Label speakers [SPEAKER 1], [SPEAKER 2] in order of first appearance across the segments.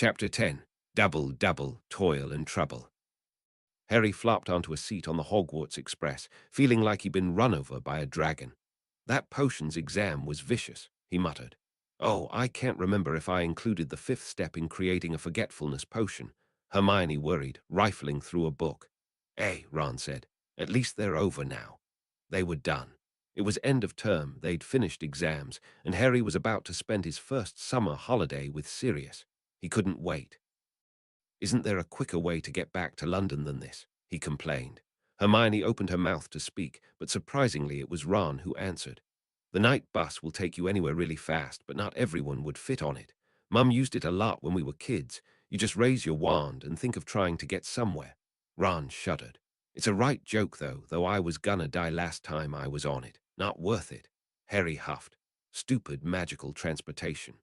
[SPEAKER 1] Chapter 10. Double, double, toil and trouble. Harry flopped onto a seat on the Hogwarts Express, feeling like he'd been run over by a dragon. That potions exam was vicious, he muttered. Oh, I can't remember if I included the fifth step in creating a forgetfulness potion. Hermione worried, rifling through a book. Hey, Ron said. At least they're over now. They were done. It was end of term, they'd finished exams, and Harry was about to spend his first summer holiday with Sirius. He couldn't wait. Isn't there a quicker way to get back to London than this? He complained. Hermione opened her mouth to speak, but surprisingly it was Ron who answered. The night bus will take you anywhere really fast, but not everyone would fit on it. Mum used it a lot when we were kids. You just raise your wand and think of trying to get somewhere. Ron shuddered. It's a right joke, though I was gonna die last time I was on it. Not worth it. Harry huffed. Stupid magical transportation.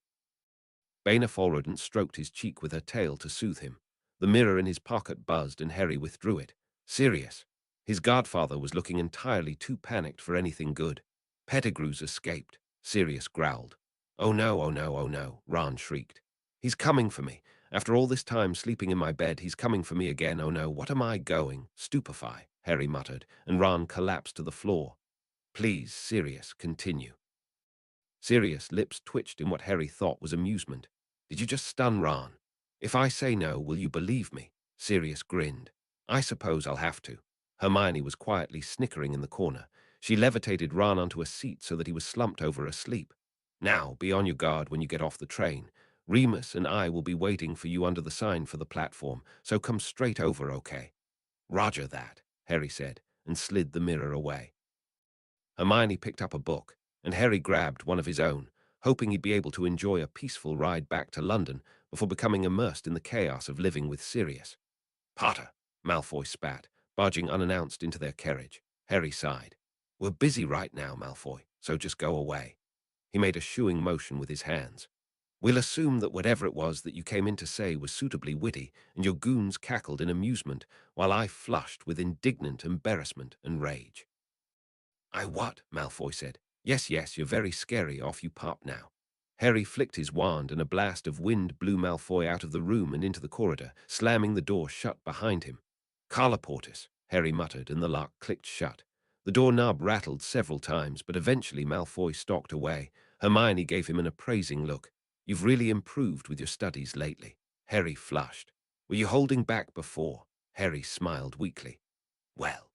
[SPEAKER 1] Baena Fallrodent stroked his cheek with her tail to soothe him. The mirror in his pocket buzzed and Harry withdrew it. Sirius. His godfather was looking entirely too panicked for anything good. Pettigrew's escaped, Sirius growled. Oh no, oh no, oh no, Ron shrieked. He's coming for me. After all this time sleeping in my bed, he's coming for me again. Oh no, what am I going? Stupefy, Harry muttered, and Ron collapsed to the floor. Please, Sirius, continue. Sirius' lips twitched in what Harry thought was amusement. Did you just stun Ron? If I say no, will you believe me? Sirius grinned. I suppose I'll have to. Hermione was quietly snickering in the corner. She levitated Ron onto a seat so that he was slumped over asleep. Now, be on your guard when you get off the train. Remus and I will be waiting for you under the sign for the platform, so come straight over, okay? Roger that, Harry said, and slid the mirror away. Hermione picked up a book, and Harry grabbed one of his own, hoping he'd be able to enjoy a peaceful ride back to London before becoming immersed in the chaos of living with Sirius. Potter, Malfoy spat, barging unannounced into their carriage. Harry sighed. We're busy right now, Malfoy, so just go away. He made a shooing motion with his hands. We'll assume that whatever it was that you came in to say was suitably witty, and your goons cackled in amusement, while I flushed with indignant embarrassment and rage. I what? Malfoy said. Yes, you're very scary, off you pop now. Harry flicked his wand and a blast of wind blew Malfoy out of the room and into the corridor, slamming the door shut behind him. Colloportus, Harry muttered, and the lock clicked shut. The doorknob rattled several times, but eventually Malfoy stalked away. Hermione gave him an appraising look. You've really improved with your studies lately. Harry flushed. Were you holding back before? Harry smiled weakly. Well,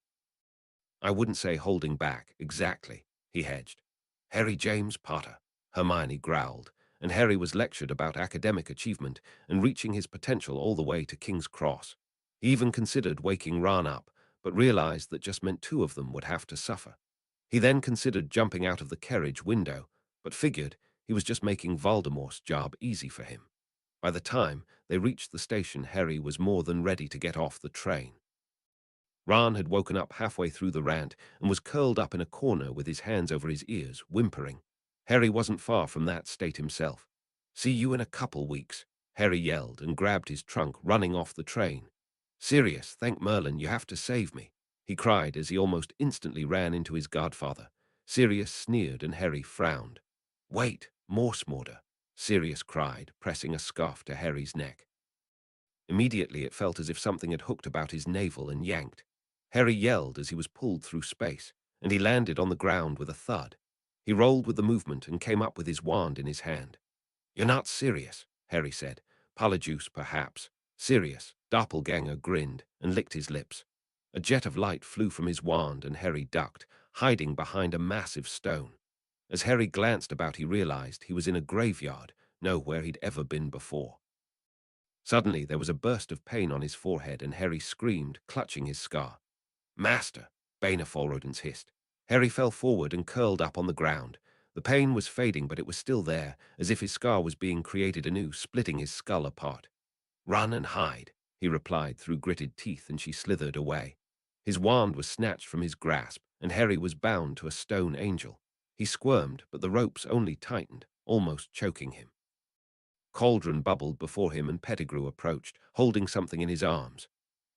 [SPEAKER 1] I wouldn't say holding back, exactly, he hedged. Harry James Potter, Hermione growled, and Harry was lectured about academic achievement and reaching his potential all the way to King's Cross. He even considered waking Ron up, but realized that just meant two of them would have to suffer. He then considered jumping out of the carriage window, but figured he was just making Voldemort's job easy for him. By the time they reached the station, Harry was more than ready to get off the train. Ron had woken up halfway through the rant and was curled up in a corner with his hands over his ears, whimpering. Harry wasn't far from that state himself. See you in a couple weeks, Harry yelled and grabbed his trunk, running off the train. Sirius, thank Merlin, you have to save me, he cried as he almost instantly ran into his godfather. Sirius sneered and Harry frowned. Wait, Morsemorder, Sirius cried, pressing a scarf to Harry's neck. Immediately it felt as if something had hooked about his navel and yanked. Harry yelled as he was pulled through space, and he landed on the ground with a thud. He rolled with the movement and came up with his wand in his hand. You're not serious, Harry said. Polyjuice, perhaps. Sirius, doppelganger, grinned and licked his lips. A jet of light flew from his wand and Harry ducked, hiding behind a massive stone. As Harry glanced about, he realized he was in a graveyard, nowhere he'd ever been before. Suddenly there was a burst of pain on his forehead and Harry screamed, clutching his scar. Master, Baena Fallrodent hissed. Harry fell forward and curled up on the ground. The pain was fading, but it was still there, as if his scar was being created anew, splitting his skull apart. Run and hide, he replied through gritted teeth, and she slithered away. His wand was snatched from his grasp, and Harry was bound to a stone angel. He squirmed, but the ropes only tightened, almost choking him. Cauldron bubbled before him and Pettigrew approached, holding something in his arms.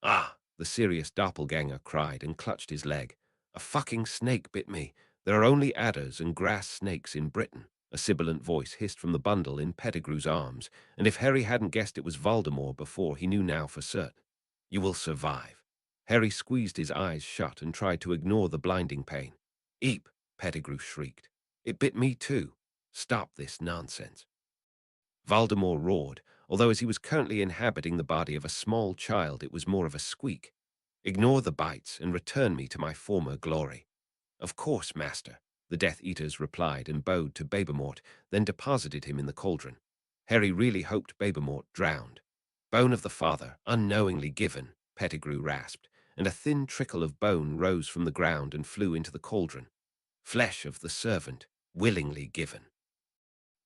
[SPEAKER 1] Ah! The serious doppelganger cried and clutched his leg. A fucking snake bit me. There are only adders and grass snakes in Britain. A sibilant voice hissed from the bundle in Pettigrew's arms, and if Harry hadn't guessed it was Voldemort before, he knew now for certain. You will survive. Harry squeezed his eyes shut and tried to ignore the blinding pain. Eep, Pettigrew shrieked. It bit me too. Stop this nonsense. Voldemort roared, although as he was currently inhabiting the body of a small child, it was more of a squeak. Ignore the bites and return me to my former glory. Of course, master, the Death Eaters replied and bowed to Babemort, then deposited him in the cauldron. Harry really hoped Babemort drowned. Bone of the father, unknowingly given, Pettigrew rasped, and a thin trickle of bone rose from the ground and flew into the cauldron. Flesh of the servant, willingly given.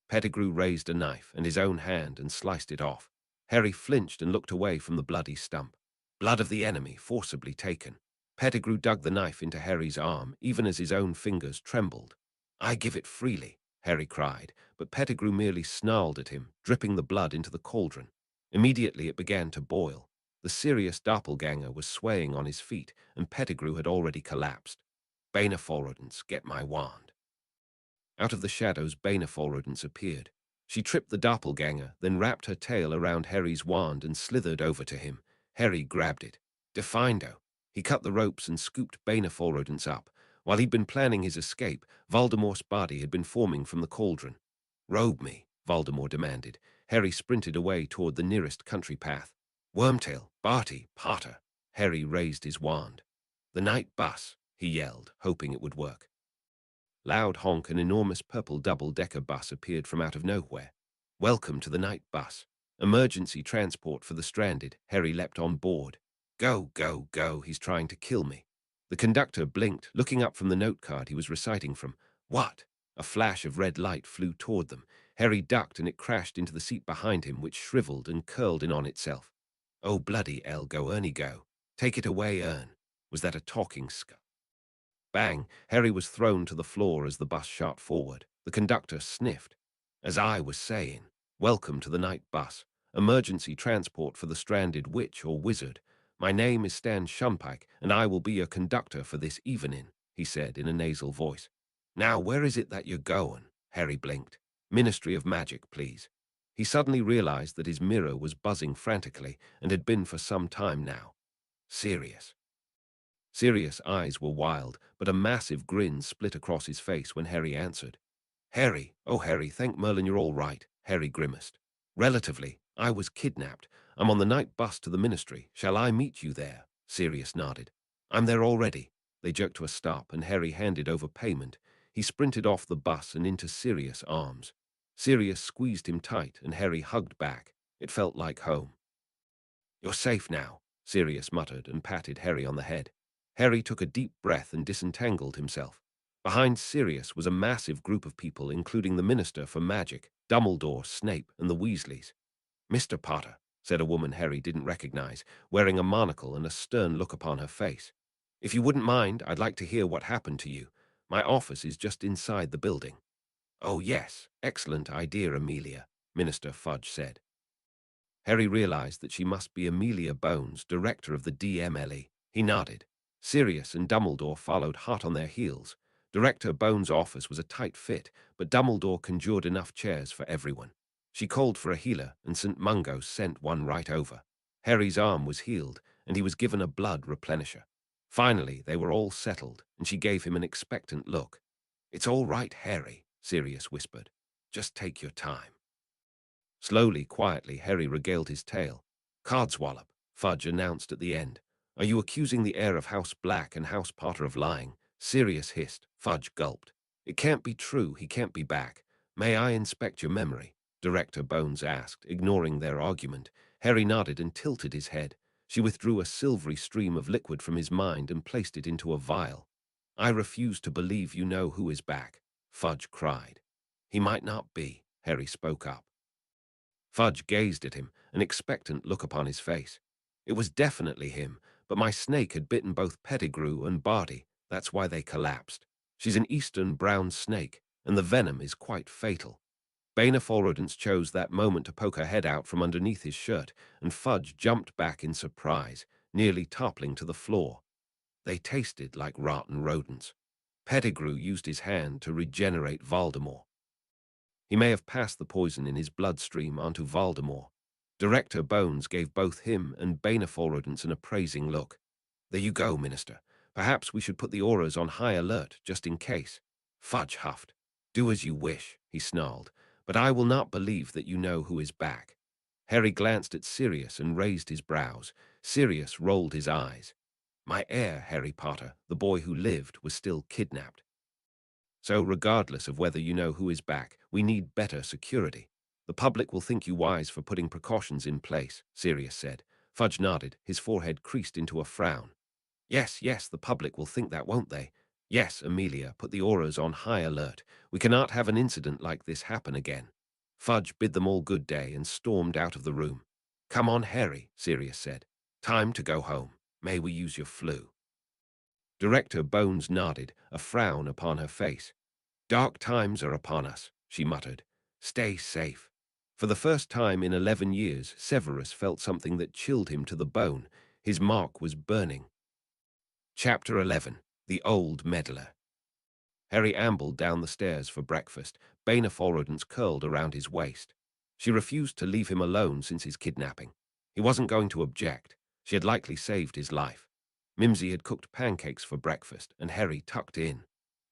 [SPEAKER 1] Pettigrew raised a knife and his own hand and sliced it off. Harry flinched and looked away from the bloody stump. Blood of the enemy forcibly taken. Pettigrew dug the knife into Harry's arm, even as his own fingers trembled. I give it freely, Harry cried, but Pettigrew merely snarled at him, dripping the blood into the cauldron. Immediately it began to boil. The serious doppelganger was swaying on his feet, and Pettigrew had already collapsed. Baneforodance, get my wand. Out of the shadows, Baneforodance appeared. She tripped the doppelganger, then wrapped her tail around Harry's wand and slithered over to him. Harry grabbed it. Defindo. He cut the ropes and scooped Baneforodance up. While he'd been planning his escape, Voldemort's body had been forming from the cauldron. Robe me, Voldemort demanded. Harry sprinted away toward the nearest country path. Wormtail, Barty, Potter. Harry raised his wand. The night bus, he yelled, hoping it would work. Loud honk, an enormous purple double-decker bus appeared from out of nowhere. Welcome to the night bus. Emergency transport for the stranded. Harry leapt on board. Go, go, go, he's trying to kill me. The conductor blinked, looking up from the note card he was reciting from. What? A flash of red light flew toward them. Harry ducked and it crashed into the seat behind him, which shriveled and curled in on itself. Oh, bloody hell, go, Ernie, go. Take it away, Ern. Was that a talking skull? Bang! Harry was thrown to the floor as the bus shot forward. The conductor sniffed. As I was saying, welcome to the night bus. Emergency transport for the stranded witch or wizard. My name is Stan Shumpike, and I will be your conductor for this evening, he said in a nasal voice. Now, where is it that you're going? Harry blinked. Ministry of Magic, please. He suddenly realized that his mirror was buzzing frantically and had been for some time now. Serious. Sirius' eyes were wild, but a massive grin split across his face when Harry answered. Harry, oh Harry, thank Merlin you're all right, Harry grimaced. Relatively, I was kidnapped. I'm on the night bus to the ministry. Shall I meet you there? Sirius nodded. I'm there already. They jerked to a stop, and Harry handed over payment. He sprinted off the bus and into Sirius' arms. Sirius squeezed him tight, and Harry hugged back. It felt like home. You're safe now, Sirius muttered and patted Harry on the head. Harry took a deep breath and disentangled himself. Behind Sirius was a massive group of people, including the Minister for Magic, Dumbledore, Snape, and the Weasleys. Mr. Potter, said a woman Harry didn't recognize, wearing a monocle and a stern look upon her face. If you wouldn't mind, I'd like to hear what happened to you. My office is just inside the building. Oh yes, excellent idea, Amelia, Minister Fudge said. Harry realized that she must be Amelia Bones, director of the DMLE. He nodded. Sirius and Dumbledore followed hot on their heels. Director Bones' office was a tight fit, but Dumbledore conjured enough chairs for everyone. She called for a healer, and St. Mungo sent one right over. Harry's arm was healed, and he was given a blood replenisher. Finally, they were all settled, and she gave him an expectant look. It's all right, Harry, Sirius whispered. Just take your time. Slowly, quietly, Harry regaled his tale. Codswallop, Fudge announced at the end. Are you accusing the heir of House Black and House Potter of lying? Sirius hissed. Fudge gulped. It can't be true. He can't be back. May I inspect your memory? Director Bones asked, ignoring their argument. Harry nodded and tilted his head. She withdrew a silvery stream of liquid from his mind and placed it into a vial. I refuse to believe you know who is back, Fudge cried. He might not be, Harry spoke up. Fudge gazed at him, an expectant look upon his face. It was definitely him, but my snake had bitten both Pettigrew and Barty. That's why they collapsed. She's an eastern brown snake, and the venom is quite fatal. Baneforodance chose that moment to poke her head out from underneath his shirt, and Fudge jumped back in surprise, nearly toppling to the floor. They tasted like rotten rodents. Pettigrew used his hand to regenerate Voldemort. He may have passed the poison in his bloodstream onto Voldemort. Director Bones gave both him and Baneforadance an appraising look. There you go, Minister. Perhaps we should put the auras on high alert, just in case. Fudge huffed. Do as you wish, he snarled, but I will not believe that you know who is back. Harry glanced at Sirius and raised his brows. Sirius rolled his eyes. My heir, Harry Potter, the boy who lived, was still kidnapped. So regardless of whether you know who is back, we need better security. The public will think you wise for putting precautions in place, Sirius said. Fudge nodded, his forehead creased into a frown. Yes, yes, the public will think that, won't they? Yes, Amelia, put the auras on high alert. We cannot have an incident like this happen again. Fudge bid them all good day and stormed out of the room. Come on, Harry, Sirius said. Time to go home. May we use your flu? Director Bones nodded, a frown upon her face. Dark times are upon us, she muttered. Stay safe. For the first time in 11 years, Severus felt something that chilled him to the bone. His mark was burning. Chapter 11. The Old Meddler. Harry ambled down the stairs for breakfast, Baneforadance curled around his waist. She refused to leave him alone since his kidnapping. He wasn't going to object. She had likely saved his life. Mimsy had cooked pancakes for breakfast, and Harry tucked in.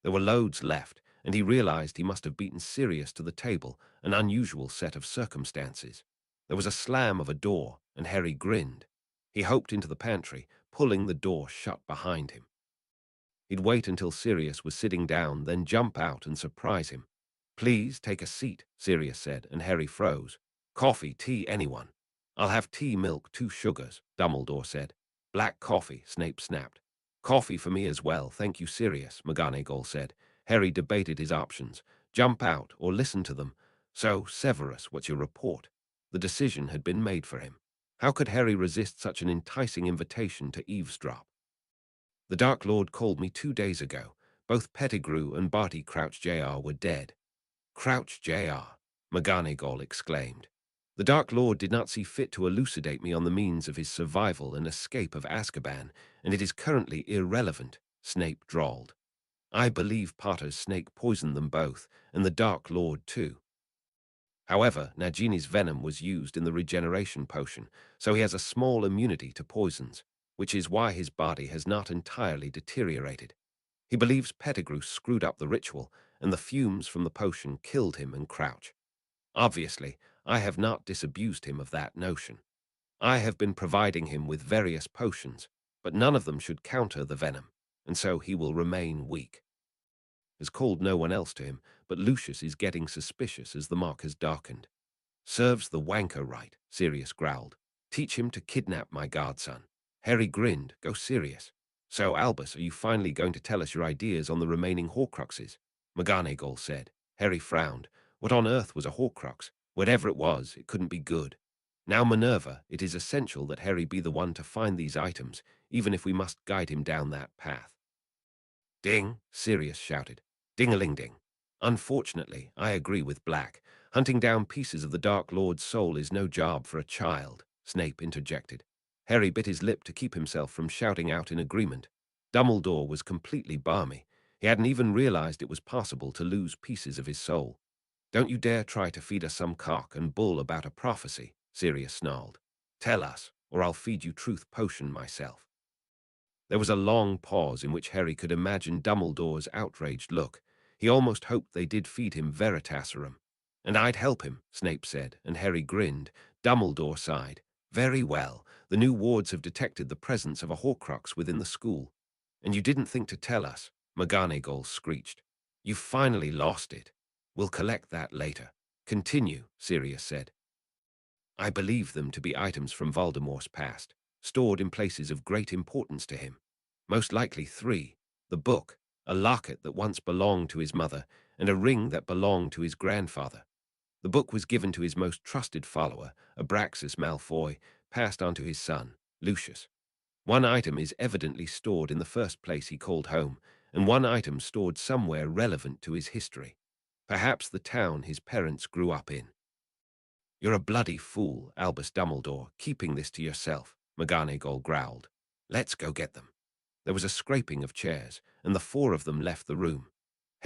[SPEAKER 1] There were loads left, and he realized he must have beaten Sirius to the table, an unusual set of circumstances. There was a slam of a door, and Harry grinned. He hoped into the pantry, pulling the door shut behind him. He'd wait until Sirius was sitting down, then jump out and surprise him. Please take a seat, Sirius said, and Harry froze. Coffee, tea, anyone? I'll have tea, milk, 2 sugars, Dumbledore said. Black coffee, Snape snapped. Coffee for me as well, thank you, Sirius, McGonagall said. Harry debated his options. Jump out or listen to them. So, Severus, what's your report? The decision had been made for him. How could Harry resist such an enticing invitation to eavesdrop? The Dark Lord called me 2 days ago. Both Pettigrew and Barty Crouch Jr. were dead. Crouch Jr., McGonagall exclaimed. The Dark Lord did not see fit to elucidate me on the means of his survival and escape of Azkaban, and it is currently irrelevant, Snape drawled. I believe Potter's snake poisoned them both, and the Dark Lord too. However, Nagini's venom was used in the regeneration potion, so he has a small immunity to poisons, which is why his body has not entirely deteriorated. He believes Pettigrew screwed up the ritual, and the fumes from the potion killed him and Crouch. Obviously, I have not disabused him of that notion. I have been providing him with various potions, but none of them should counter the venom, and so he will remain weak. Has called no one else to him, but Lucius is getting suspicious as the mark has darkened. Serves the wanker right, Sirius growled. Teach him to kidnap my godson. Harry grinned. Go Sirius. So, Albus, are you finally going to tell us your ideas on the remaining Horcruxes? McGonagall said. Harry frowned. What on earth was a Horcrux? Whatever it was, it couldn't be good. Now, Minerva, it is essential that Harry be the one to find these items, even if we must guide him down that path. Ding, Sirius shouted. Ding-a-ling-ding. Unfortunately, I agree with Black. Hunting down pieces of the Dark Lord's soul is no job for a child, Snape interjected. Harry bit his lip to keep himself from shouting out in agreement. Dumbledore was completely balmy. He hadn't even realized it was possible to lose pieces of his soul. Don't you dare try to feed us some cock and bull about a prophecy, Sirius snarled. Tell us, or I'll feed you truth potion myself. There was a long pause in which Harry could imagine Dumbledore's outraged look. He almost hoped they did feed him Veritaserum. And I'd help him, Snape said, and Harry grinned. Dumbledore sighed. Very well. The new wards have detected the presence of a Horcrux within the school. And you didn't think to tell us, McGonagall screeched. You've finally lost it. We'll collect that later. Continue, Sirius said. I believe them to be items from Voldemort's past, stored in places of great importance to him. Most likely 3. The book, a locket that once belonged to his mother, and a ring that belonged to his grandfather. The book was given to his most trusted follower, Abraxas Malfoy, passed on to his son, Lucius. One item is evidently stored in the first place he called home, and one item stored somewhere relevant to his history. Perhaps the town his parents grew up in. You're a bloody fool, Albus Dumbledore, keeping this to yourself, McGonagall growled. Let's go get them. There was a scraping of chairs, and the 4 of them left the room.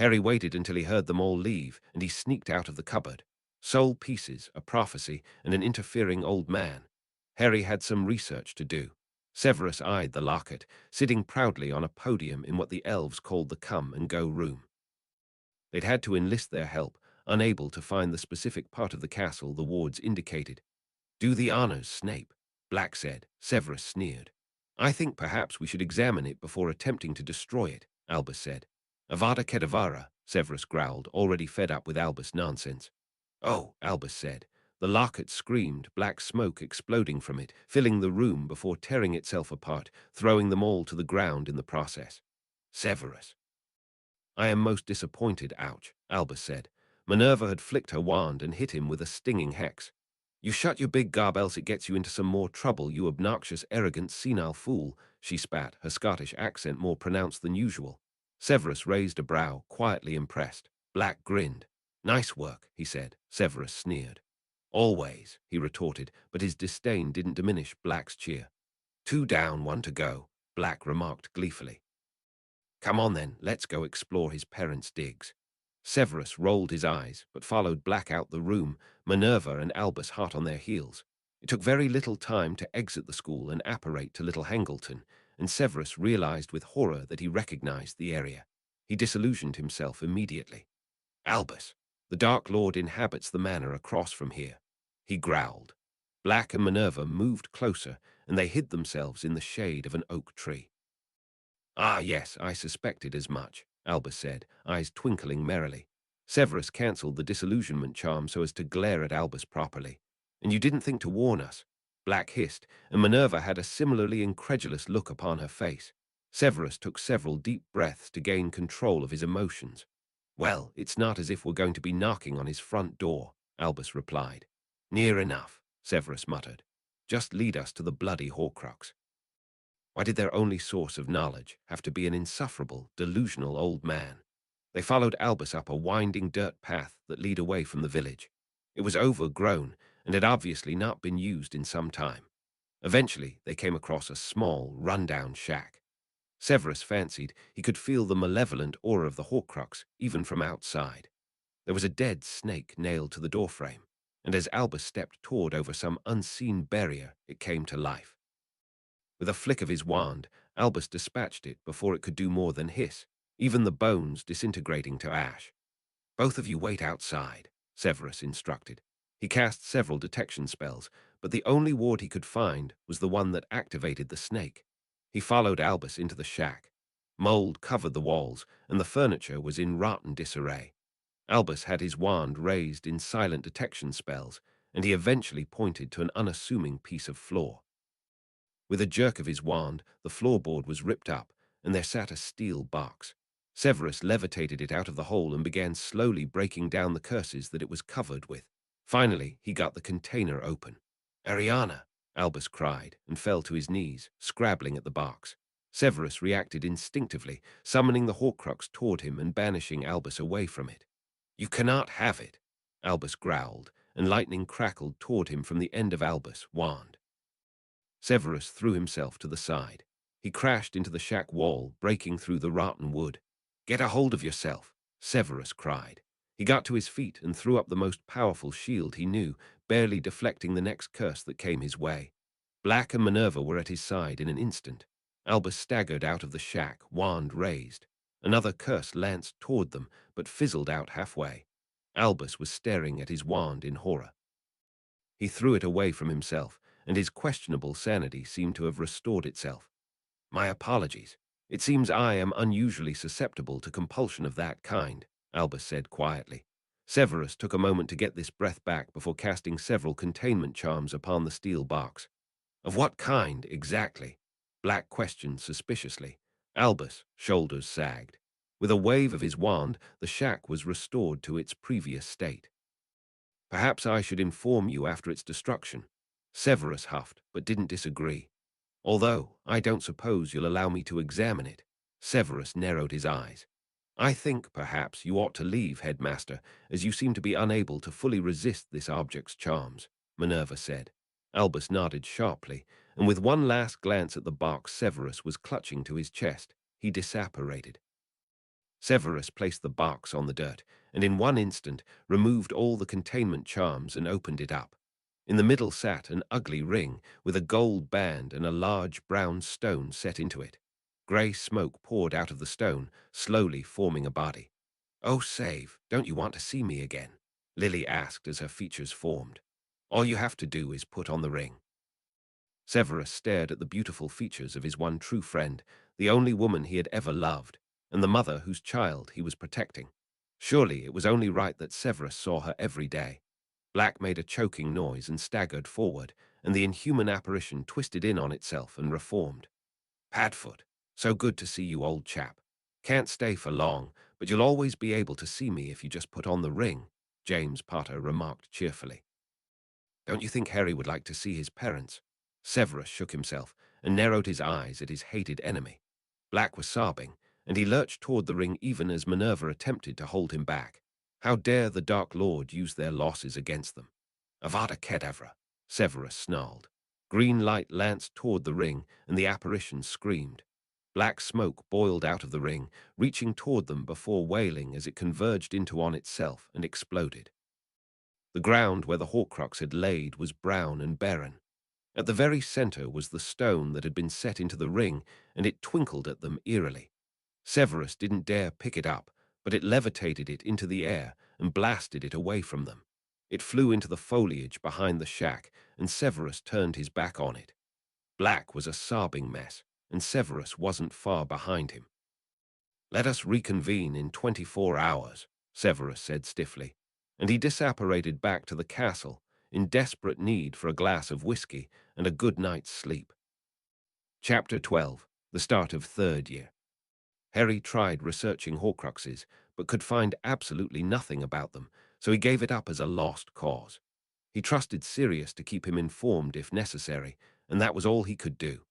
[SPEAKER 1] Harry waited until he heard them all leave, and he sneaked out of the cupboard. Soul pieces, a prophecy, and an interfering old man. Harry had some research to do. Severus eyed the Lockhart, sitting proudly on a podium in what the elves called the come-and-go room. They'd had to enlist their help, unable to find the specific part of the castle the wards indicated. "Do the honors, Snape," Black said. Severus sneered. "I think perhaps we should examine it before attempting to destroy it," Albus said. "Avada Kedavra," Severus growled, already fed up with Albus' nonsense. "Oh," Albus said. The Lockhart screamed, black smoke exploding from it, filling the room before tearing itself apart, throwing them all to the ground in the process. "Severus." "I am most disappointed, ouch," Albus said. Minerva had flicked her wand and hit him with a stinging hex. "You shut your big gob else it gets you into some more trouble, you obnoxious, arrogant, senile fool," she spat, her Scottish accent more pronounced than usual. Severus raised a brow, quietly impressed. Black grinned. "Nice work," he said. Severus sneered. "Always," he retorted, but his disdain didn't diminish Black's cheer. "Two down, one to go," Black remarked gleefully. "Come on then, let's go explore his parents' digs." Severus rolled his eyes, but followed Black out the room, Minerva and Albus hot on their heels. It took very little time to exit the school and apparate to Little Hangleton, and Severus realized with horror that he recognized the area. He disillusioned himself immediately. "Albus, the Dark Lord inhabits the manor across from here," he growled. Black and Minerva moved closer, and they hid themselves in the shade of an oak tree. "Ah, yes, I suspected as much," Albus said, eyes twinkling merrily. Severus cancelled the disillusionment charm so as to glare at Albus properly. "And you didn't think to warn us?" Black hissed, and Minerva had a similarly incredulous look upon her face. Severus took several deep breaths to gain control of his emotions. "Well, it's not as if we're going to be knocking on his front door," Albus replied. "Near enough," Severus muttered. "Just lead us to the bloody Horcrux." Why did their only source of knowledge have to be an insufferable, delusional old man? They followed Albus up a winding dirt path that led away from the village. It was overgrown and had obviously not been used in some time. Eventually, they came across a small, run-down shack. Severus fancied he could feel the malevolent aura of the Horcrux even from outside. There was a dead snake nailed to the doorframe, and as Albus stepped toward over some unseen barrier, it came to life. With a flick of his wand, Albus dispatched it before it could do more than hiss, even the bones disintegrating to ash. "Both of you wait outside," Severus instructed. He cast several detection spells, but the only ward he could find was the one that activated the snake. He followed Albus into the shack. Mold covered the walls, and the furniture was in rotten disarray. Albus had his wand raised in silent detection spells, and he eventually pointed to an unassuming piece of floor. With a jerk of his wand, the floorboard was ripped up, and there sat a steel box. Severus levitated it out of the hole and began slowly breaking down the curses that it was covered with. Finally, he got the container open. "Ariana!" Albus cried, and fell to his knees, scrabbling at the box. Severus reacted instinctively, summoning the Horcrux toward him and banishing Albus away from it. "You cannot have it," Albus growled, and lightning crackled toward him from the end of Albus' wand. Severus threw himself to the side. He crashed into the shack wall, breaking through the rotten wood. "Get a hold of yourself," Severus cried. He got to his feet and threw up the most powerful shield he knew, barely deflecting the next curse that came his way. Black and Minerva were at his side in an instant. Albus staggered out of the shack, wand raised. Another curse lanced toward them, but fizzled out halfway. Albus was staring at his wand in horror. He threw it away from himself, and his questionable sanity seemed to have restored itself. "My apologies. It seems I am unusually susceptible to compulsion of that kind," Albus said quietly. Severus took a moment to get this breath back before casting several containment charms upon the steel box. "Of what kind, exactly?" Black questioned suspiciously. Albus' shoulders sagged. With a wave of his wand, the shack was restored to its previous state. "Perhaps I should inform you after its destruction." Severus huffed, but didn't disagree. "Although, I don't suppose you'll allow me to examine it." Severus narrowed his eyes. "I think, perhaps, you ought to leave, Headmaster, as you seem to be unable to fully resist this object's charms," Minerva said. Albus nodded sharply, and with one last glance at the box Severus was clutching to his chest, he disapparated. Severus placed the box on the dirt, and in one instant removed all the containment charms and opened it up. In the middle sat an ugly ring with a gold band and a large brown stone set into it. Grey smoke poured out of the stone, slowly forming a body. "Oh, save, don't you want to see me again?" Lily asked as her features formed. "All you have to do is put on the ring." Severus stared at the beautiful features of his one true friend, the only woman he had ever loved, and the mother whose child he was protecting. Surely it was only right that Severus saw her every day. Black made a choking noise and staggered forward, and the inhuman apparition twisted in on itself and reformed. "Padfoot, so good to see you, old chap. Can't stay for long, but you'll always be able to see me if you just put on the ring," James Potter remarked cheerfully. "Don't you think Harry would like to see his parents?" Severus shook himself and narrowed his eyes at his hated enemy. Black was sobbing, and he lurched toward the ring even as Minerva attempted to hold him back. How dare the Dark Lord use their losses against them? "Avada Kedavra," Severus snarled. Green light lanced toward the ring, and the apparition screamed. Black smoke boiled out of the ring, reaching toward them before wailing as it converged into on itself and exploded. The ground where the Horcrux had laid was brown and barren. At the very center was the stone that had been set into the ring, and it twinkled at them eerily. Severus didn't dare pick it up, but it levitated it into the air and blasted it away from them. It flew into the foliage behind the shack, and Severus turned his back on it. Black was a sobbing mess, and Severus wasn't far behind him. "Let us reconvene in 24 hours, Severus said stiffly, and he disapparated back to the castle in desperate need for a glass of whiskey and a good night's sleep. Chapter 12, the start of third year. Harry tried researching Horcruxes, but could find absolutely nothing about them, so he gave it up as a lost cause. He trusted Sirius to keep him informed if necessary, and that was all he could do.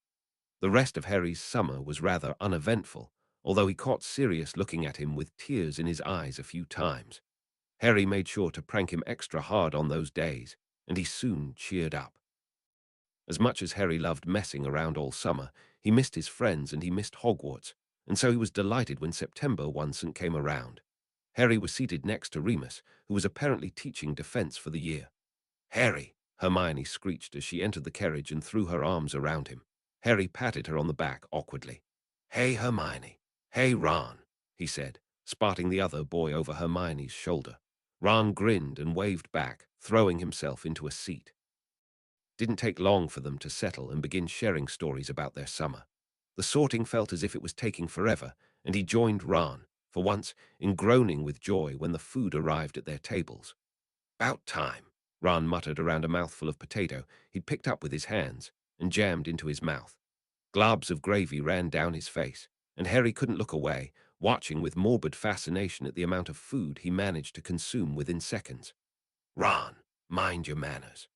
[SPEAKER 1] The rest of Harry's summer was rather uneventful, although he caught Sirius looking at him with tears in his eyes a few times. Harry made sure to prank him extra hard on those days, and he soon cheered up. As much as Harry loved messing around all summer, he missed his friends and he missed Hogwarts, and so he was delighted when September once came around. Harry was seated next to Remus, who was apparently teaching defense for the year. "Harry," Hermione screeched as she entered the carriage and threw her arms around him. Harry patted her on the back awkwardly. "Hey, Hermione. Hey, Ron," he said, spotting the other boy over Hermione's shoulder. Ron grinned and waved back, throwing himself into a seat. Didn't take long for them to settle and begin sharing stories about their summer. The sorting felt as if it was taking forever, and he joined Ron, for once, in groaning with joy when the food arrived at their tables. "'Bout time," Ron muttered around a mouthful of potato he'd picked up with his hands and jammed into his mouth. Globs of gravy ran down his face, and Harry couldn't look away, watching with morbid fascination at the amount of food he managed to consume within seconds. "Ron, mind your manners."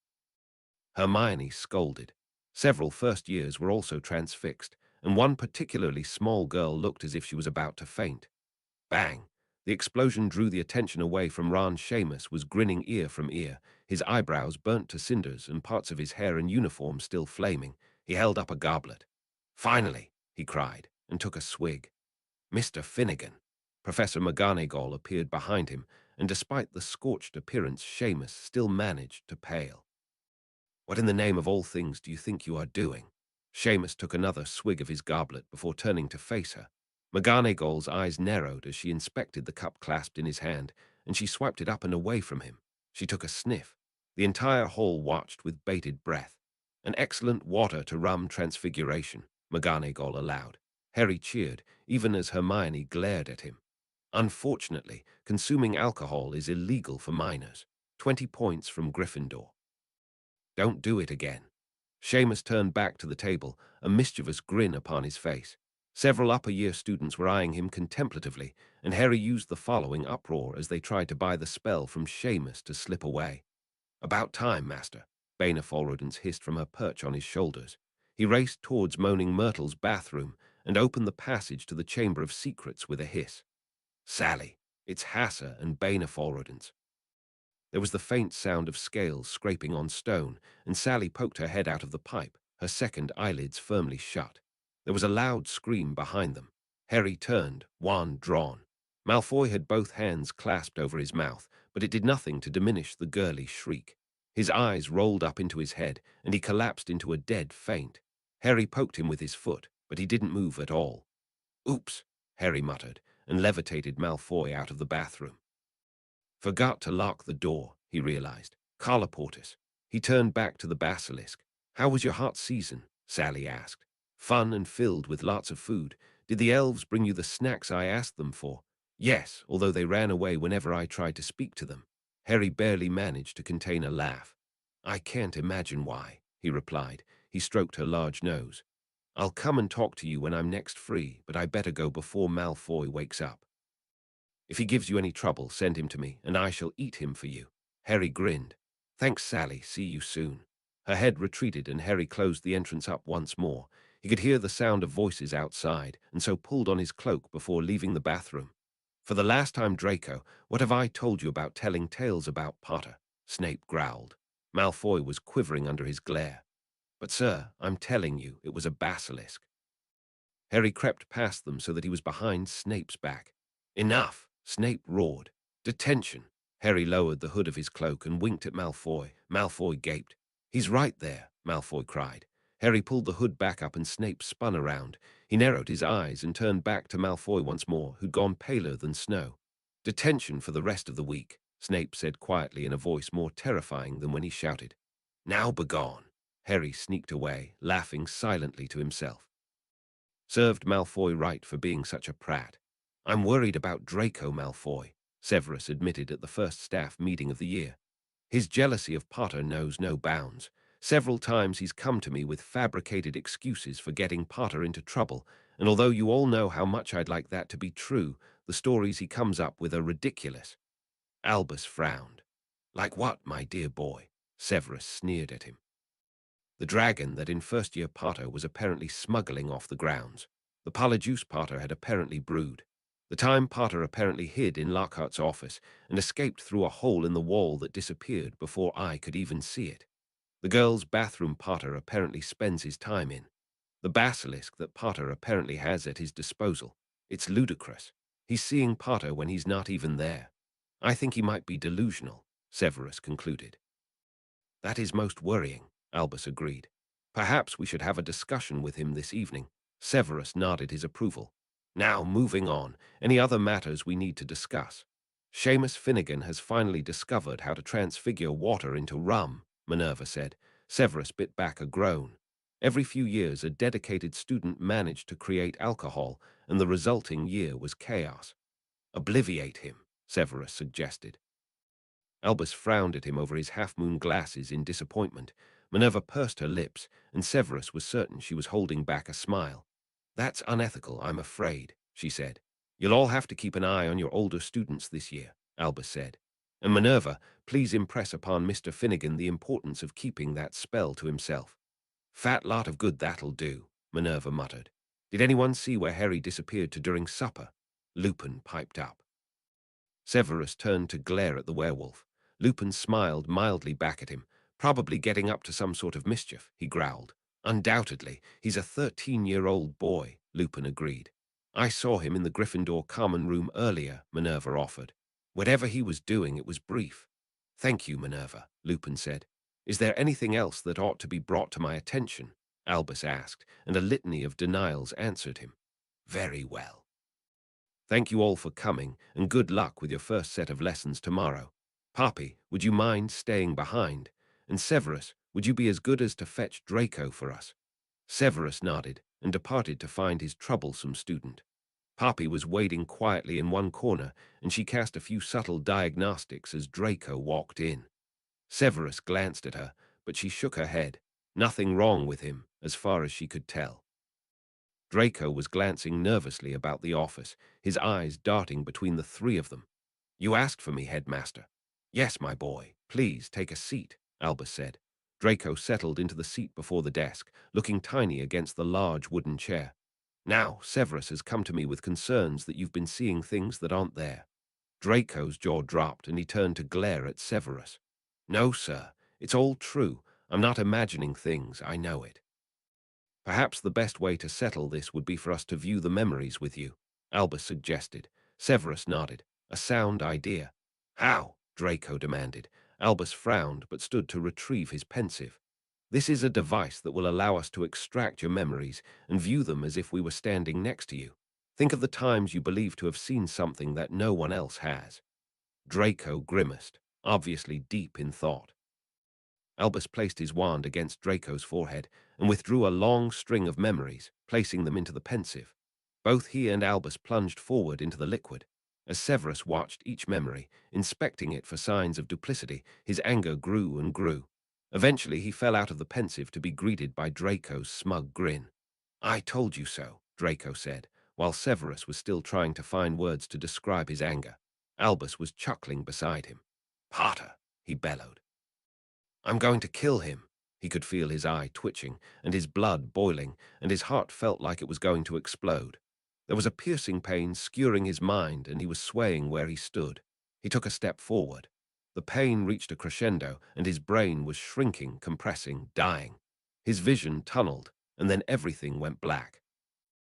[SPEAKER 1] Hermione scolded. Several first years were also transfixed, and one particularly small girl looked as if she was about to faint. Bang! The explosion drew the attention away from Ron. Seamus was grinning ear from ear, his eyebrows burnt to cinders and parts of his hair and uniform still flaming. He held up a goblet. "Finally!" he cried, and took a swig. "Mr. Finnegan." Professor McGonagall appeared behind him, and despite the scorched appearance, Seamus still managed to pale. "What in the name of all things do you think you are doing?" Seamus took another swig of his goblet before turning to face her. McGonagall's eyes narrowed as she inspected the cup clasped in his hand, and she swiped it up and away from him. She took a sniff. The entire hall watched with bated breath. "An excellent water to rum transfiguration," McGonagall allowed. Harry cheered, even as Hermione glared at him. "Unfortunately, consuming alcohol is illegal for minors. 20 points from Gryffindor." "Don't do it again." Seamus turned back to the table, a mischievous grin upon his face. Several upper-year students were eyeing him contemplatively, and Harry used the following uproar as they tried to buy the spell from Seamus to slip away. "About time, Master," Baena Fallrodens hissed from her perch on his shoulders. He raced towards Moaning Myrtle's bathroom and opened the passage to the Chamber of Secrets with a hiss. "Sally, it's Hassa and Baena Fallrodens." There was the faint sound of scales scraping on stone, and Sally poked her head out of the pipe, her second eyelids firmly shut. There was a loud scream behind them. Harry turned, wand drawn. Malfoy had both hands clasped over his mouth, but it did nothing to diminish the girlish shriek. His eyes rolled up into his head, and he collapsed into a dead faint. Harry poked him with his foot, but he didn't move at all. "Oops," Harry muttered, and levitated Malfoy out of the bathroom. Forgot to lock the door, he realized. Colloportus. He turned back to the basilisk. "How was your hot season?" Sally asked. "Fun and filled with lots of food. Did the elves bring you the snacks I asked them for?" "Yes, although they ran away whenever I tried to speak to them." Harry barely managed to contain a laugh. "I can't imagine why," he replied. He stroked her large nose. "I'll come and talk to you when I'm next free, but I better go before Malfoy wakes up. If he gives you any trouble, send him to me, and I shall eat him for you." Harry grinned. "Thanks, Sally. See you soon." Her head retreated, and Harry closed the entrance up once more. He could hear the sound of voices outside, and so pulled on his cloak before leaving the bathroom. "For the last time, Draco, what have I told you about telling tales about Potter?" Snape growled. Malfoy was quivering under his glare. "But, sir, I'm telling you, it was a basilisk." Harry crept past them so that he was behind Snape's back. "Enough!" Snape roared. "Detention!" Harry lowered the hood of his cloak and winked at Malfoy. Malfoy gaped. "He's right there," Malfoy cried. Harry pulled the hood back up and Snape spun around. He narrowed his eyes and turned back to Malfoy once more, who'd gone paler than snow. "Detention for the rest of the week," Snape said quietly in a voice more terrifying than when he shouted. "Now begone." Harry sneaked away, laughing silently to himself. Served Malfoy right for being such a prat. "I'm worried about Draco Malfoy," Severus admitted at the first staff meeting of the year. "His jealousy of Potter knows no bounds. Several times he's come to me with fabricated excuses for getting Potter into trouble, and although you all know how much I'd like that to be true, the stories he comes up with are ridiculous." Albus frowned. "Like what, my dear boy?" Severus sneered at him. "The dragon that in first-year Potter was apparently smuggling off the grounds. The Polyjuice Potter had apparently brewed. The time Potter apparently hid in Lockhart's office and escaped through a hole in the wall that disappeared before I could even see it. The girl's bathroom Potter apparently spends his time in. The basilisk that Potter apparently has at his disposal. It's ludicrous. He's seeing Potter when he's not even there. I think he might be delusional," Severus concluded. "That is most worrying," Albus agreed. "Perhaps we should have a discussion with him this evening." Severus nodded his approval. "Now, moving on, any other matters we need to discuss?" "Seamus Finnegan has finally discovered how to transfigure water into rum," Minerva said. Severus bit back a groan. Every few years, a dedicated student managed to create alcohol, and the resulting year was chaos. "Obliviate him," Severus suggested. Albus frowned at him over his half-moon glasses in disappointment. Minerva pursed her lips, and Severus was certain she was holding back a smile. "That's unethical, I'm afraid," she said. "You'll all have to keep an eye on your older students this year," Albus said. "And Minerva, please impress upon Mr. Finnegan the importance of keeping that spell to himself." "Fat lot of good that'll do," Minerva muttered. "Did anyone see where Harry disappeared to during supper?" Lupin piped up. Severus turned to glare at the werewolf. Lupin smiled mildly back at him. "Probably getting up to some sort of mischief," he growled. "Undoubtedly. He's a 13-year-old boy," Lupin agreed. "I saw him in the Gryffindor common room earlier," Minerva offered. "Whatever he was doing, it was brief." "Thank you, Minerva," Lupin said. "Is there anything else that ought to be brought to my attention?" Albus asked, and a litany of denials answered him. "Very well. Thank you all for coming, and good luck with your first set of lessons tomorrow. Poppy, would you mind staying behind? And Severus, would you be as good as to fetch Draco for us?" Severus nodded and departed to find his troublesome student. Poppy was waiting quietly in one corner, and she cast a few subtle diagnostics as Draco walked in. Severus glanced at her, but she shook her head. Nothing wrong with him, as far as she could tell. Draco was glancing nervously about the office, his eyes darting between the three of them. "You asked for me, headmaster." "Yes, my boy. Please take a seat," Albus said. Draco settled into the seat before the desk, looking tiny against the large wooden chair. "Now, Severus has come to me with concerns that you've been seeing things that aren't there." Draco's jaw dropped and he turned to glare at Severus. "No, sir. It's all true. I'm not imagining things. I know it." "Perhaps the best way to settle this would be for us to view the memories with you," Albus suggested. Severus nodded. A sound idea. How? Draco demanded. Albus frowned, but stood to retrieve his pensive. This is a device that will allow us to extract your memories and view them as if we were standing next to you. Think of the times you believe to have seen something that no one else has. Draco grimaced, obviously deep in thought. Albus placed his wand against Draco's forehead and withdrew a long string of memories, placing them into the pensive. Both he and Albus plunged forward into the liquid. As Severus watched each memory, inspecting it for signs of duplicity, his anger grew and grew. Eventually, he fell out of the pensive to be greeted by Draco's smug grin. "I told you so," Draco said, while Severus was still trying to find words to describe his anger. Albus was chuckling beside him. "Potter," he bellowed. "I'm going to kill him." He could feel his eye twitching and his blood boiling, and his heart felt like it was going to explode. There was a piercing pain skewering his mind, and he was swaying where he stood. He took a step forward. The pain reached a crescendo, and his brain was shrinking, compressing, dying. His vision tunneled, and then everything went black.